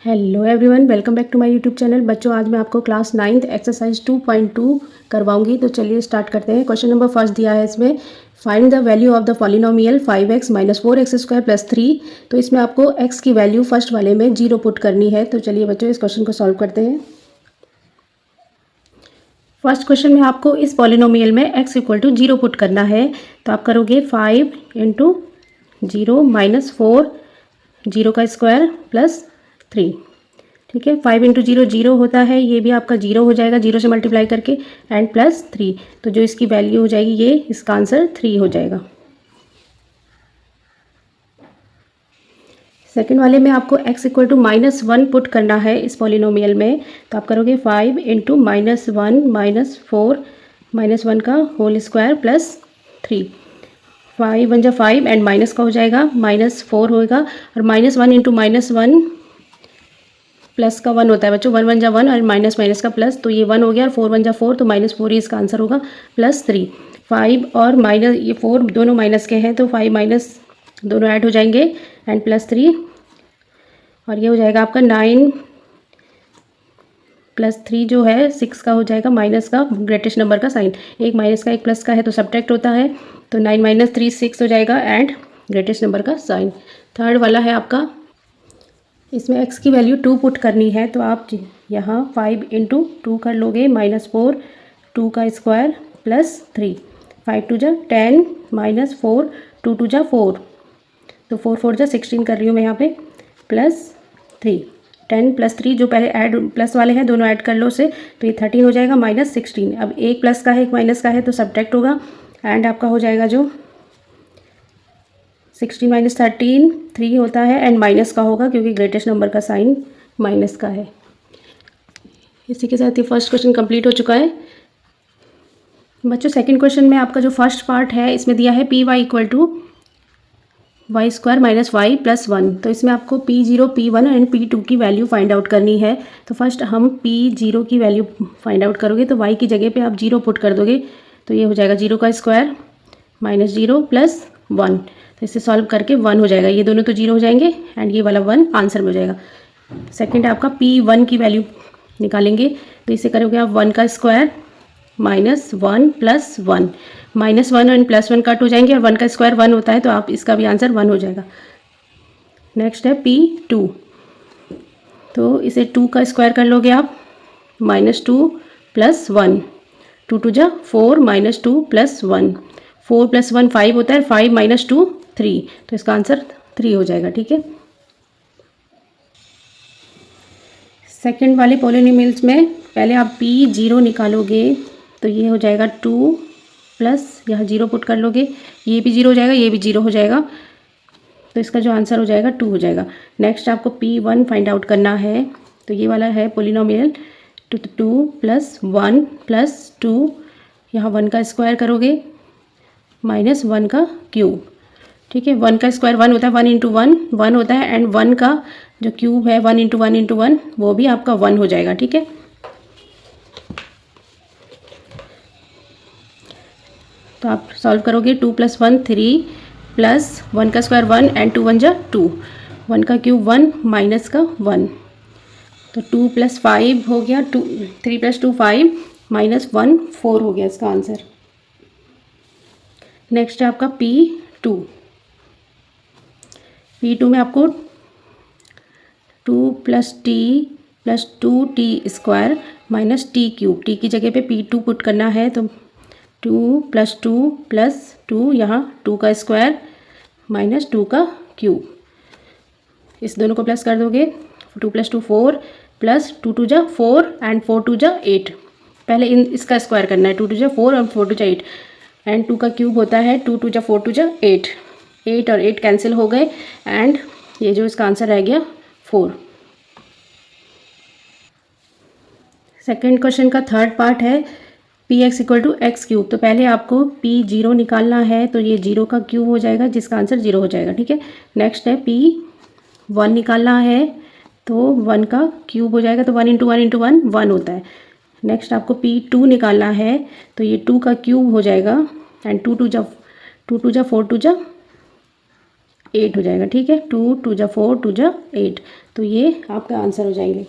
Hello everyone, welcome back to my YouTube channel. बच्चों, आज मैं आपको क्लास 9th एक्सरसाइज 2.2 करवाऊंगी। तो चलिए स्टार्ट करते हैं। क्वेश्चन नंबर फर्स्ट दिया है इसमें, find the value of the polynomial 5x minus 4x² plus 3। तो इसमें आपको x की वैल्यू फर्स्ट वाले में 0 पुट करनी है। तो चलिए बच्चों इस क्वेश्चन को सॉल्व करते हैं। फर्स्ट क्वेश्चन में आपको इस पॉलिनोमियल में x इक्वल टू 0 पुट करना है। तो आप करोगे 5 इंटू 0 माइनस 4 0 का स्क्वायर प्लस 3। ठीक है, 5 इंटू 0 0 होता है, ये भी आपका 0 हो जाएगा 0 से मल्टीप्लाई करके, एंड प्लस 3। तो जो इसकी वैल्यू हो जाएगी ये, इसका आंसर 3 हो जाएगा। सेकेंड वाले में आपको x इक्वल टू -1 पुट करना है इस पॉलिनोमियल में। तो आप करोगे 5 इंटू -1 माइनस 4 -1 का होल स्क्वायर प्लस 3। 5 1 जा 5 एंड माइनस का हो जाएगा -4 होगा, और -1 इंटू -1 प्लस का 1 होता है बच्चों। 1 1 जा 1 और माइनस माइनस का प्लस, तो ये 1 हो गया, और 4 1 जा 4 तो -4 ही इसका आंसर होगा, प्लस 3। 5 और माइनस, ये 4 दोनों माइनस के हैं तो 5 माइनस दोनों ऐड हो जाएंगे, एंड प्लस 3, और ये हो जाएगा आपका 9 प्लस 3 जो है 6 का हो जाएगा, माइनस का ग्रेटेस्ट नंबर का साइन। एक माइनस का एक प्लस का है तो सब्ट्रैक्ट होता है, तो 9 माइनस 3 6 हो जाएगा, एंड ग्रेटेस्ट नंबर का साइन। थर्ड वाला है आपका, इसमें x की वैल्यू 2 पुट करनी है। तो आप यहाँ 5 इंटू 2 कर लोगे, -4 2 का स्क्वायर प्लस 3। 5 2 जा 10 माइनस 4 2 2 जा 4, तो 4 4 जा 16 कर रही हूँ मैं यहाँ पे, प्लस 3। 10 प्लस 3 जो पहले ऐड प्लस वाले हैं दोनों ऐड कर लो उसे, तो ये 13 हो जाएगा माइनस 16। अब एक प्लस का है एक माइनस का है तो सब्ट्रैक्ट होगा, एंड आपका हो जाएगा जो 16 माइनस 13 3 होता है, एंड माइनस का होगा क्योंकि ग्रेटेस्ट नंबर का साइन माइनस का है। इसी के साथ ये फर्स्ट क्वेश्चन कंप्लीट हो चुका है। बच्चों, सेकंड क्वेश्चन में आपका जो फर्स्ट पार्ट है इसमें दिया है P Y equal to Y square minus Y plus 1। तो इसमें आपको P0 P1 एंड P2 की वैल्यू फाइंड आउट करनी है। तो फर्स्ट हम P0 की वैल्यू फाइंड आउट करोगे, तो y की जगह पे आप 0 पुट कर दोगे, तो ये हो जाएगा 0 का स्क्वायर माइनस 0 प्लस 1। तो इसे सॉल्व करके 1 हो जाएगा, ये दोनों तो 0 हो जाएंगे, एंड ये वाला 1 आंसर में हो जाएगा। सेकंड आपका P1 की वैल्यू निकालेंगे, तो इसे करोगे आप 1 का square minus 1 plus 1। -1 and +1 cut हो जाएंगे, और 1 का स्क्वायर 1 होता है, तो आप इसका भी आंसर 1 हो जाएगा। नेक्स्ट है P2, तो इसे 2 का स्क्वायर कर लोगे आप, -2 प्लस 1 2 2 जा 4 -2 प्लस 1। 4 प्लस 1 5 होता है, 5 माइनस 2 3, तो इसका आंसर 3 हो जाएगा। ठीक है, सेकंड वाले पॉलिनोमियल्स में पहले आप P0 निकालोगे, तो ये हो जाएगा 2 प्लस यहाँ 0 पुट कर लोगे, ये भी 0 हो जाएगा, ये भी 0 हो जाएगा, तो इसका जो आंसर हो जाएगा 2 हो जाएगा। नेक्स्ट आपको P1 फाइंड आउट करना है, तो ये वाला है पॉलिनोमियल 2 प्लस 1 प्लस 2, यहाँ 1 का स्क्वायर करोगे माइनस 1 का क्यूब। ठीक है, 1 का स्क्वायर 1 होता है, 1 इंटू 1 1 होता है, एंड 1 का जो क्यूब है 1 इंटू 1 इंटू 1 वो भी आपका 1 हो जाएगा। ठीक है, तो आप सॉल्व करोगे 2 प्लस 1 3 प्लस 1 का स्क्वायर 1 एंड 2 1 जा 2, 1 का क्यूब 1 माइनस का 1, तो 2 प्लस 5 हो गया, 3 प्लस 2 5 माइनस 1 4 हो गया इसका आंसर। नेक्स्ट है आपका P2 में आपको 2 plus T plus 2t square minus T cube, T की जगह पे P2 पुट करना है, तो 2 प्लस 2 प्लस 2, यहाँ 2 का स्क्वायर माइनस 2 का क्यूब, इस दोनों को प्लस कर दोगे, 2 प्लस 2 4 प्लस 2 2 जा 4 एंड 4 2 जा 8। पहले इसका स्क्वायर करना है, 2 2 जा 4 और 4 2 जा 8, एंड 2 का क्यूब होता है 2 2 जा 4 2 जा 8, 8 और 8 कैंसिल हो गए, एंड ये जो इसका आंसर रह गया 4। सेकेंड क्वेश्चन का थर्ड पार्ट है Px equal to X cube. तो पहले आपको P0 निकालना है, तो ये 0 का क्यूब हो जाएगा जिसका आंसर 0 हो जाएगा। ठीक है, नेक्स्ट है P1 निकालना है, तो 1 का क्यूब हो जाएगा, तो 1 इंटू 1 इंटू 1 1 होता है। नेक्स्ट आपको P2 निकालना है, तो ये 2 का क्यूब हो जाएगा, एंड 2 2 जा 4 2 जा 8 हो जाएगा। ठीक है, 2 2 जा 4 2 जा 8, तो ये आपका आंसर हो जाएंगे।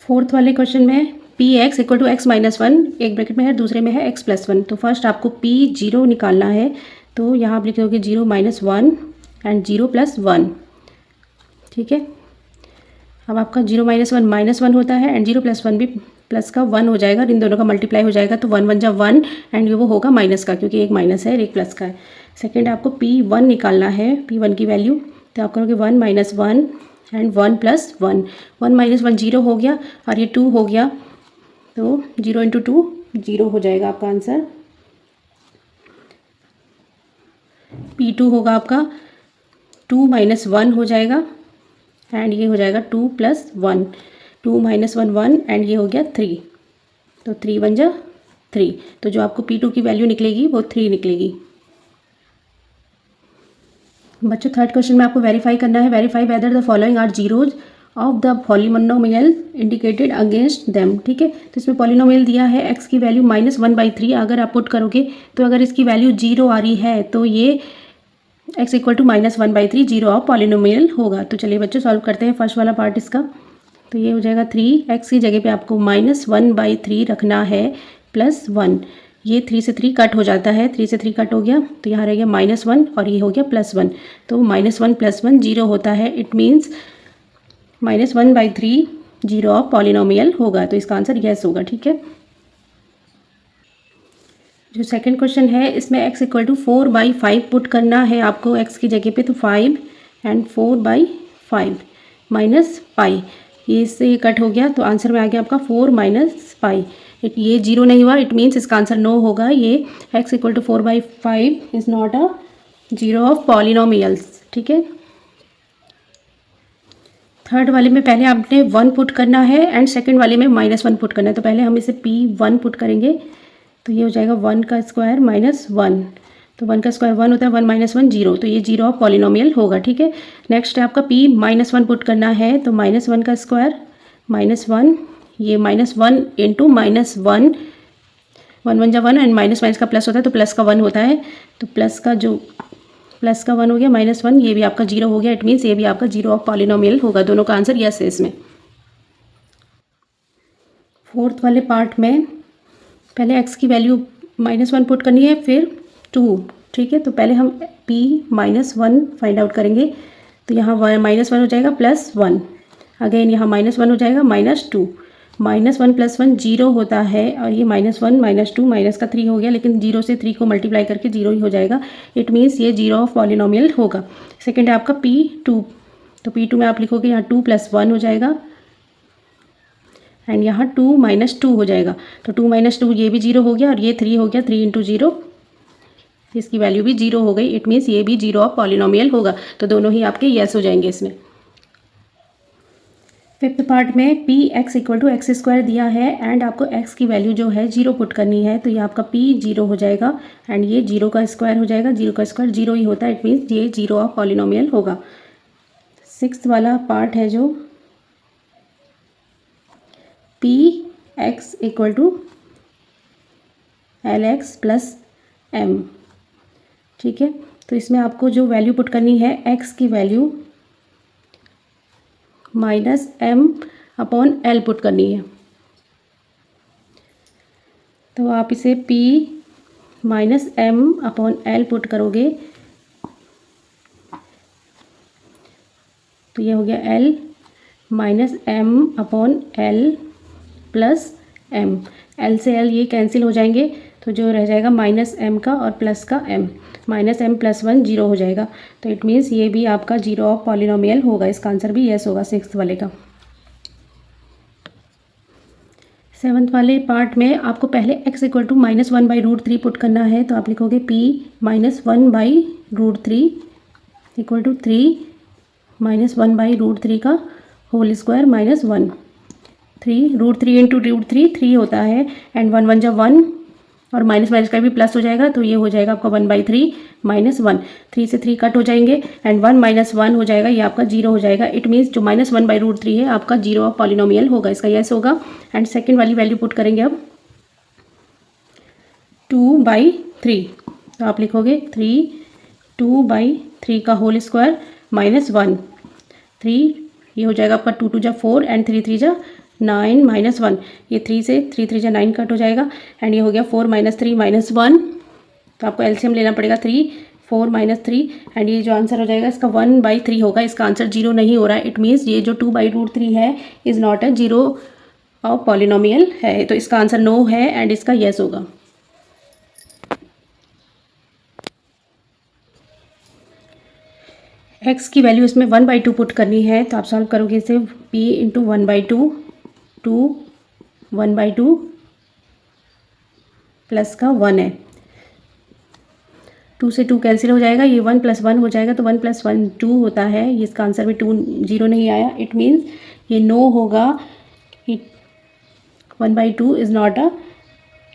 फोर्थ वाले क्वेश्चन में P X equal to X minus one, एक ब्रैकेट में है, दूसरे में है एक्स प्लस वन। तो फर्स्ट आपको पी जीरो निकालना है, तो यहाँ आप लिखोगे zero minus one and zero plus one. ठीक है, अब आपका जीरो माइनस वन होता है एंड जीरो प्लस वन भी प्लस का वन हो जाएगा, इन दोनों का मल्टीप्लाई हो जाएगा तो वन वन जा वन एंड ये वो होगा माइनस का, क्योंकि एक माइनस है और एक प्लस का है। सेकेंड आपको पी वन निकालना है, पी वन की वैल्यू, तो आप करोगे one minus one and one plus one, one minus one zero हो गया और ये टू हो गया, तो जीरो इंटू टू जीरो हो जाएगा आपका आंसर। पी टू होगा आपका टू माइनस वन हो जाएगा एंड ये हो जाएगा two plus one, two minus one one and ये हो गया थ्री, तो थ्री वन जा थ्री, तो जो आपको पी टू की वैल्यू निकलेगी वो थ्री निकलेगी। बच्चों थर्ड क्वेश्चन में आपको वेरीफाई करना है, verify whether the following are zeros of the polynomial indicated against them. ठीक है, तो इसमें पॉलिनोमियल दिया है एक्स की value minus one by three, अगर आप पुट करोगे तो अगर इसकी वैल्यू जीरो आ रही है तो ये x equal to minus one by three zero of polynomial होगा। तो चलिए बच्चों सॉल्व करते हैं फर्स्ट वाला पार्ट इसका। तो ये हो जाएगा थ्री, एक्स की जगह पे आपको माइनस वन बाई थ्री रखना है प्लस वन, ये थ्री से थ्री कट हो जाता है, थ्री से थ्री कट हो गया तो यहाँ रह गया माइनस वन और ये हो गया प्लस वन, तो minus one plus one zero होता है, it means minus one by three zero of polynomial होगा, तो इसका आंसर येस होगा। ठीक है, जो सेकंड क्वेश्चन है इसमें x equal to four by five put करना है आपको x की जगह पे, तो five and four by five minus pi, ये इससे ये कट हो गया तो आंसर में आ गया आपका फोर माइनस पाई, ये जीरो नहीं हुआ, इट मीन्स इसका आंसर नो होगा, ये x equal to four by five is not a zero of polynomials. ठीक है, थर्ड वाले में पहले आपने वन पुट करना है एंड सेकेंड वाले में माइनस वन पुट करना है, तो पहले हम इसे पी वन पुट करेंगे, तो ये हो जाएगा वन का स्क्वायर माइनस वन, तो वन का स्क्वायर वन होता है, वन माइनस वन जीरो, तो ये जीरो ऑफ पॉलिनोमियल होगा। ठीक है, नेक्स्ट है आपका पी माइनस वन पुट करना है, तो माइनस वन का स्क्वायर माइनस वन, ये minus one into minus one, one one जा वन एंड माइनस माइनस का प्लस होता है तो प्लस का वन होता है, तो प्लस का जो प्लस का वन हो गया माइनस वन, ये भी आपका जीरो हो गया, इट मीन्स ये भी आपका जीरो ऑफ पॉलिनोमियल होगा, दोनों का आंसर यस है इसमें। फोर्थ वाले पार्ट में पहले x की वैल्यू माइनस वन पुट करनी है फिर टू। ठीक है, तो पहले हम p minus one find out करेंगे, तो यहाँ माइनस वन हो जाएगा प्लस वन, अगेन यहाँ माइनस वन हो जाएगा minus two, minus one plus one zero होता है और ये minus one minus two minus का थ्री हो गया, लेकिन जीरो से थ्री को मल्टीप्लाई करके जीरो ही हो जाएगा, इट मीन्स ये जीरो ऑफ पॉलिनोमियल होगा। सेकेंड है आपका पी टू, तो पी टू में आप लिखोगे यहाँ टू प्लस वन हो जाएगा एंड यहाँ टू माइनस टू हो जाएगा, तो टू माइनस टू ये भी जीरो हो गया और ये थ्री हो गया, थ्री इंटू जीरो, इसकी वैल्यू भी जीरो हो गई, इट मीन्स ये भी जीरो ऑफ पॉलिनोमियल होगा, तो दोनों ही आपके येस हो जाएंगे इसमें। फिफ्थ पार्ट में P X equal to X square दिया है एंड आपको एक्स की वैल्यू जो है जीरो पुट करनी है, तो ये आपका पी जीरो हो जाएगा एंड ये जीरो का स्क्वायर हो जाएगा, जीरो का स्क्वायर जीरो ही होता है, इट मीन्स ये जीरो ऑफ पॉलिनोमियल होगा। सिक्स्थ वाला पार्ट है जो P X equal to L X plus M. ठीक है, तो इसमें आपको जो वैल्यू पुट करनी है एक्स की value minus M upon L put करनी है, तो आप इसे p minus M upon L put करोगे तो ये हो गया l minus M upon L plus M, L से एल ये कैंसिल हो जाएंगे, तो जो रह जाएगा माइनस एम का और प्लस का M, minus M plus one zero हो जाएगा, तो इट मीन्स ये भी आपका जीरो ऑफ पॉलिनोमियल होगा, इसका आंसर भी यस होगा सिक्स्थ वाले का। सेवन्थ वाले पार्ट में आपको पहले x equal to minus one by root three put करना है, तो आप लिखोगे p minus one by root three equal to three minus one by root three का whole square minus one, three root three into root three three होता है and one one जब one और माइनस माइनस का भी plus हो जाएगा, तो ये हो जाएगा आपका one by three minus one, three से थ्री कट हो जाएंगे एंड वन माइनस वन हो जाएगा, ये आपका जीरो हो जाएगा, इट मीन्स जो minus one by root three है आपका जीरो ऑफ पॉलिनोमियल होगा, इसका यस होगा। एंड सेकेंड वाली वैल्यू पुट करेंगे अब टू बाई थ्री, तो आप लिखोगे थ्री 2/3 का होल स्क्वायर माइनस 1, 3 ये हो जाएगा आपका 2 2 जा 4 एंड 3 3 जा 9 माइनस 1, ये 3 से 3 3 जा 9 कट हो जाएगा एंड ये हो गया 4 - 3 - 1, तो आपको एलसीएम लेना पड़ेगा 3 4 - 3 एंड ये जो आंसर हो जाएगा इसका 1/3 होगा। इसका आंसर 0 नहीं हो रहा है, इट मीन्स ये जो 2/√3 है is not a zero of polynomial है, तो इसका आंसर नो है एंड इसका येस होगा। एक्स की वैल्यू इसमें 1/2 पुट करनी है, तो आप सॉल्व करोगे इसे p इंटू 1/2 2 1/2 प्लस का 1 है, 2 से 2 कैंसिल हो जाएगा, ये 1 + 1 हो जाएगा, तो 1 + 1 2 होता है। ये इसका आंसर में 2 0 नहीं आया, इट मीन्स ये नो होगा। 1/2 is not a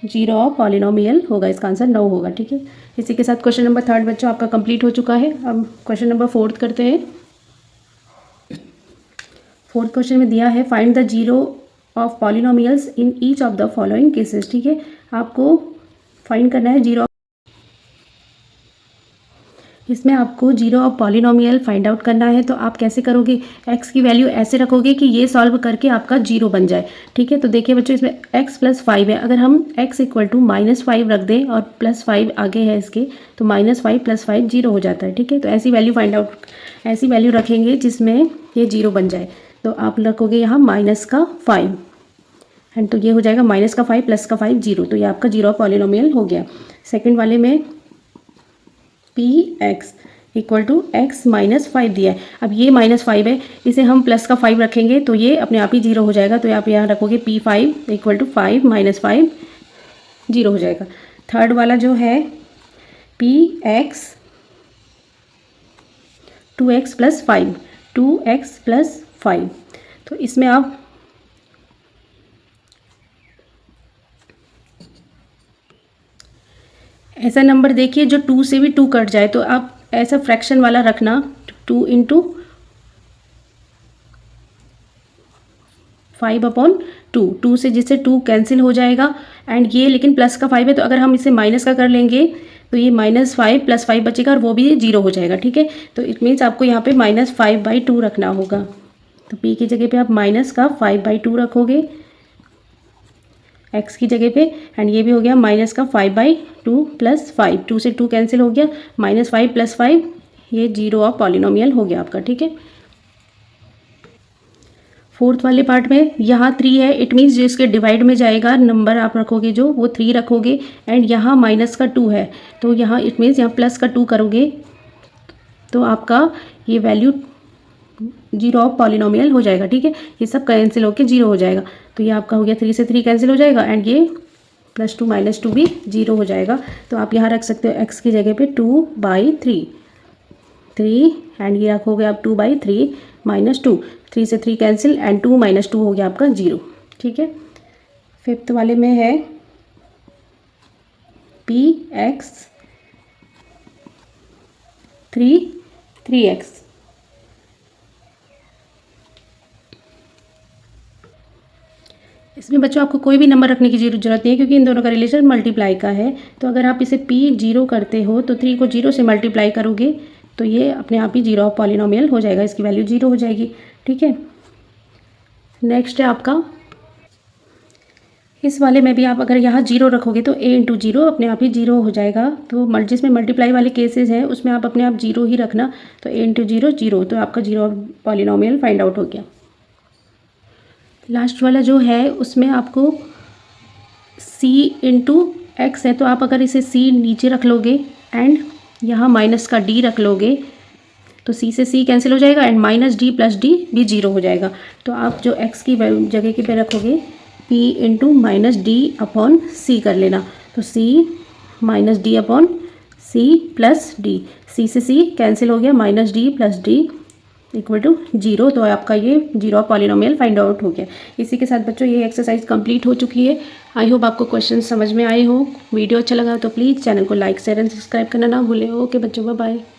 zero of polynomial होगा, इसका आंसर नो होगा। ठीक है, इसी के साथ क्वेश्चन नंबर 3 बच्चों आपका कंप्लीट हो चुका है। अब क्वेश्चन नंबर 4 करते हैं। 4th क्वेश्चन में दिया है find the zero of polynomials in each of the following cases. ठीक है, आपको फाइंड करना है जीरो, इसमें आपको zero of polynomial find out करना है। तो आप कैसे करोगे, एक्स की वैल्यू ऐसे रखोगे कि ये सॉल्व करके आपका जीरो बन जाए। ठीक है, तो देखिए बच्चों इसमें x + 5 है, अगर हम x = -5 रख दें और +5 आगे है इसके, तो -5 + 5 0 हो जाता है। ठीक है, तो ऐसी वैल्यू फाइंड आउट, ऐसी वैल्यू रखेंगे जिसमें ये जीरो बन जाए। तो आप रखोगे यहाँ -5 एंड तो ये हो जाएगा -5 + 5 0, तो ये आपका जीरो ऑफ पॉलिनोमियल हो गया। सेकेंड वाले में px = x - 5 दिया है। अब ये -5 है, इसे हम प्लस का 5 रखेंगे तो ये अपने आप ही जीरो हो जाएगा, तो आप यहाँ रखोगे p5 = 5 - 5 जीरो हो जाएगा। थर्ड वाला जो है px 2x + 5 2x + 5, तो इसमें आप ऐसा नंबर देखिए जो 2 से भी 2 कट जाए, तो आप ऐसा फ्रैक्शन वाला रखना 2 × 5/2, 2 से जिससे 2 कैंसिल हो जाएगा एंड ये लेकिन प्लस का 5 है, तो अगर हम इसे माइनस का कर लेंगे तो ये -5 + 5 बचेगा और वो भी जीरो हो जाएगा। ठीक है, तो इट मीन्स आपको यहाँ पे -5/2 रखना होगा। तो p की जगह पे आप -5/2 रखोगे x की जगह पे एंड ये भी हो गया -5/2 + 5, 2 से 2 कैंसिल हो गया, -5 + 5 ये जीरो ऑफ पॉलिनोमियल हो गया आपका। ठीक है, फोर्थ वाले पार्ट में यहाँ 3 है, इट मीन्स जो इसके डिवाइड में जाएगा नंबर आप रखोगे जो वो 3 रखोगे एंड यहाँ -2 है, तो यहाँ इट मीन्स यहाँ +2 करोगे तो आपका ये वैल्यू जीरो ऑफ पॉलिनोमियल हो जाएगा। ठीक है, ये सब कैंसिल होकर जीरो हो जाएगा, तो ये आपका हो गया 3 से 3 कैंसिल हो जाएगा एंड ये +2 - 2 भी जीरो हो जाएगा। तो आप यहाँ रख सकते हो x की जगह पे 2/3 एंड ये रखोगे आप 2/3 - 2, 3 से 3 कैंसिल एंड 2 - 2 हो गया आपका जीरो। ठीक है, फिफ्थ वाले में है px 3x, इसमें बच्चों आपको कोई भी नंबर रखने की जरूरत नहीं है क्योंकि इन दोनों का रिलेशन मल्टीप्लाई का है। तो अगर आप इसे p 0 करते हो तो 3 को 0 से मल्टीप्लाई करोगे तो ये अपने आप ही जीरो ऑफ पॉलिनोमियल हो जाएगा, इसकी वैल्यू जीरो हो जाएगी। ठीक है, नेक्स्ट है आपका इस वाले में भी आप अगर यहाँ जीरो रखोगे तो a × 0 अपने आप ही जीरो हो जाएगा। तो जिसमें मल्टीप्लाई वाले केसेस हैं उसमें आप अपने आप जीरो ही रखना, तो a × 0 0, तो आपका zero of polynomial find out हो गया। लास्ट वाला जो है उसमें आपको c × x है, तो आप अगर इसे c नीचे रख लोगे एंड यहाँ -d रख लोगे तो c से c कैंसिल हो जाएगा एंड -d + d भी जीरो हो जाएगा। तो आप जो x की जगह के पे रखोगे p × -d/c कर लेना, तो c -d/c + d, c से c कैंसिल हो गया, -d + d = 0, तो आपका ये zero of polynomial find out हो गया। इसी के साथ बच्चों ये एक्सरसाइज कंप्लीट हो चुकी है। आई होप आपको क्वेश्चन समझ में आए हो। वीडियो अच्छा लगा तो प्लीज़ चैनल को लाइक शेयर एंड सब्सक्राइब करना ना भूलें। ओके बच्चों, बाय बाय।